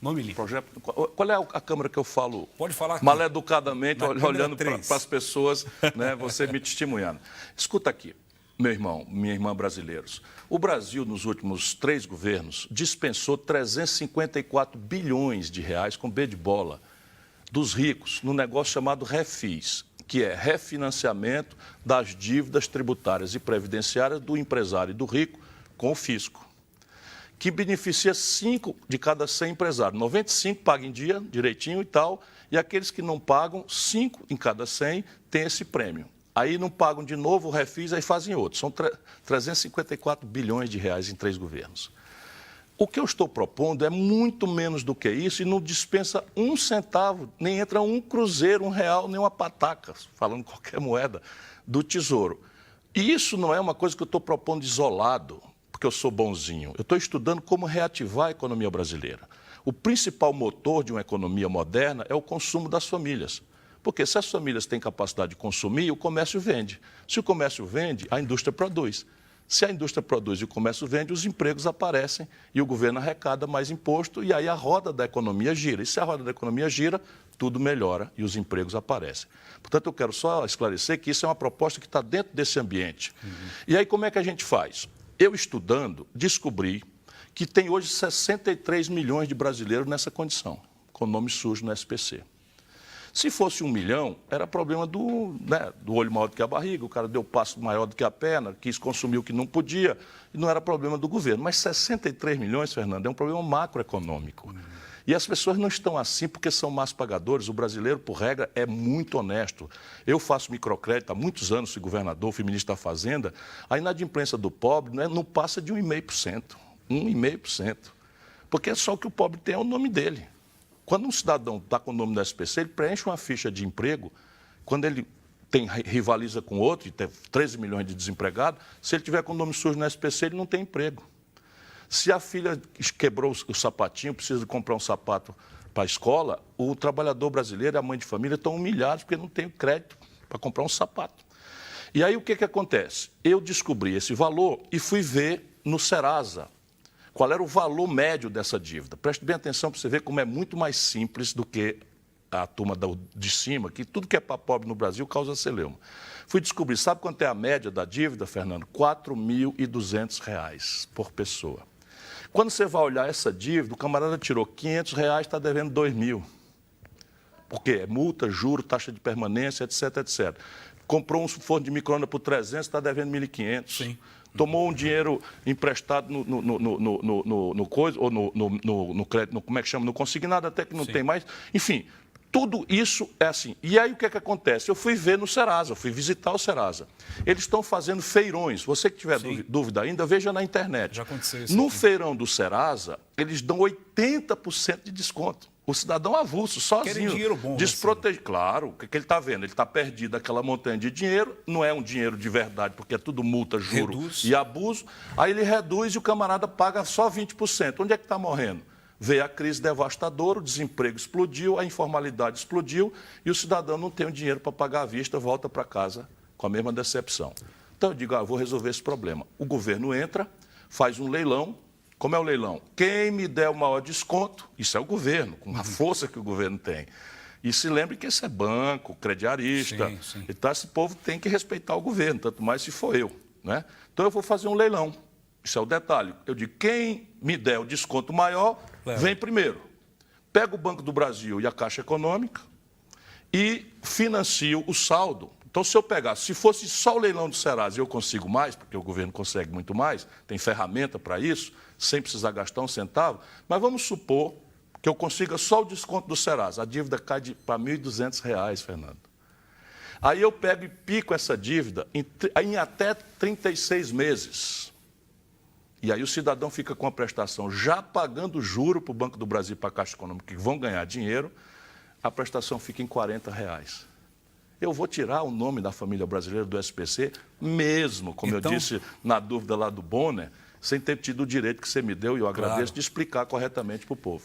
Nome limpo. Projeto, qual é a câmera que eu falo? Pode falar aqui. Maleducadamente, olhando para 3. as pessoas, né, você me testemunhando. Escuta aqui, meu irmão, minha irmã brasileiros. O Brasil, nos últimos 3 governos, dispensou 354 bilhões de reais, com B de bola, dos ricos, no negócio chamado Refis, que é refinanciamento das dívidas tributárias e previdenciárias do empresário e do rico com o fisco, que beneficia 5 de cada 100 empresários. 95 pagam em dia, direitinho e tal, e aqueles que não pagam, 5 em cada 100 têm esse prêmio. Aí não pagam de novo o refis, aí fazem outro. São 354 bilhões de reais em 3 governos. O que eu estou propondo é muito menos do que isso e não dispensa 1 centavo, nem entra 1 cruzeiro, 1 real, nem uma pataca, falando qualquer moeda, do Tesouro. E isso não é uma coisa que eu estou propondo isolado, porque eu sou bonzinho. Eu estou estudando como reativar a economia brasileira. O principal motor de uma economia moderna é o consumo das famílias. Porque se as famílias têm capacidade de consumir, o comércio vende. Se o comércio vende, a indústria produz. Se a indústria produz e o comércio vende, os empregos aparecem e o governo arrecada mais imposto e aí a roda da economia gira. E se a roda da economia gira, tudo melhora e os empregos aparecem. Portanto, eu quero só esclarecer que isso é uma proposta que está dentro desse ambiente. E aí, como é que a gente faz? Eu, estudando, descobri que tem hoje 63 milhões de brasileiros nessa condição, com nome sujo no SPC. Se fosse 1 milhão, era problema do olho maior do que a barriga, o cara deu passo maior do que a perna, quis consumir o que não podia, e não era problema do governo. Mas 63 milhões, Fernando, é um problema macroeconômico. E as pessoas não estão assim porque são más pagadores. O brasileiro, por regra, é muito honesto. Eu faço microcrédito há muitos anos, fui governador, fui ministro da Fazenda. A inadimplência do pobre não passa de 1,5%. 1,5%. Porque é só o que o pobre tem é o nome dele. Quando um cidadão está com o nome do SPC, ele preenche uma ficha de emprego, quando ele rivaliza com outro, e tem 13 milhões de desempregados, se ele tiver com o nome sujo no SPC, ele não tem emprego. Se a filha quebrou o sapatinho, precisa comprar um sapato para a escola, o trabalhador brasileiro e a mãe de família estão humilhados porque não tem crédito para comprar um sapato. E aí o que acontece? Eu descobri esse valor e fui ver no Serasa qual era o valor médio dessa dívida. Preste bem atenção para você ver como é muito mais simples do que a turma de cima, que tudo que é para pobre no Brasil causa celeuma. Fui descobrir, sabe quanto é a média da dívida, Fernando? R$ 4.200 por pessoa. Quando você vai olhar essa dívida, o camarada tirou R$ 500, está devendo R$ 2.000. Por quê? Multa, juro, taxa de permanência, etc, etc. Comprou um forno de micro-ondas por 300, está devendo 1.500. Sim. Tomou um dinheiro emprestado no crédito, como é que chama? No consignado, até que não tem mais. Enfim, tudo isso é assim. E aí o que acontece? Eu fui ver no Serasa, eu fui visitar o Serasa. Eles estão fazendo feirões. Você que tiver dúvida ainda, veja na internet. Já aconteceu isso no aqui. feirão do Serasa, eles dão 80% de desconto. O cidadão avulso, sozinho. Querem dinheiro bom, desprotegido. Claro, o que ele está vendo? Ele está perdido aquela montanha de dinheiro, não é um dinheiro de verdade, porque é tudo multa, juro e abuso. Aí ele reduz e o camarada paga só 20%. Onde é que está morrendo? Veio a crise devastadora, o desemprego explodiu, a informalidade explodiu e o cidadão não tem o dinheiro para pagar à vista, volta para casa com a mesma decepção. Então eu digo, vou resolver esse problema. O governo entra, faz um leilão. Como é o leilão? Quem me der o maior desconto, isso é o governo, com a força que o governo tem. E se lembre que esse é banco, crediarista. Sim. Então esse povo tem que respeitar o governo, tanto mais se for eu, né? Então eu vou fazer um leilão. Isso é o detalhe. Eu digo, quem me der o desconto maior, vem primeiro. Pega o Banco do Brasil e a Caixa Econômica e financio o saldo. Então, se eu pegar, se fosse só o leilão do Serasa e eu consigo mais, porque o governo consegue muito mais, tem ferramenta para isso, sem precisar gastar um centavo, mas vamos supor que eu consiga só o desconto do Serasa. A dívida cai para R$ 1.200, Fernando. Aí eu pego e pico essa dívida em até 36 meses. E aí o cidadão fica com a prestação já pagando juro para o Banco do Brasil e para a Caixa Econômica, que vão ganhar dinheiro, a prestação fica em R$ 40. Eu vou tirar o nome da família brasileira do SPC, mesmo, como eu disse na dúvida lá do Bonner, sem ter tido o direito que você me deu, e eu agradeço, de explicar corretamente para o povo.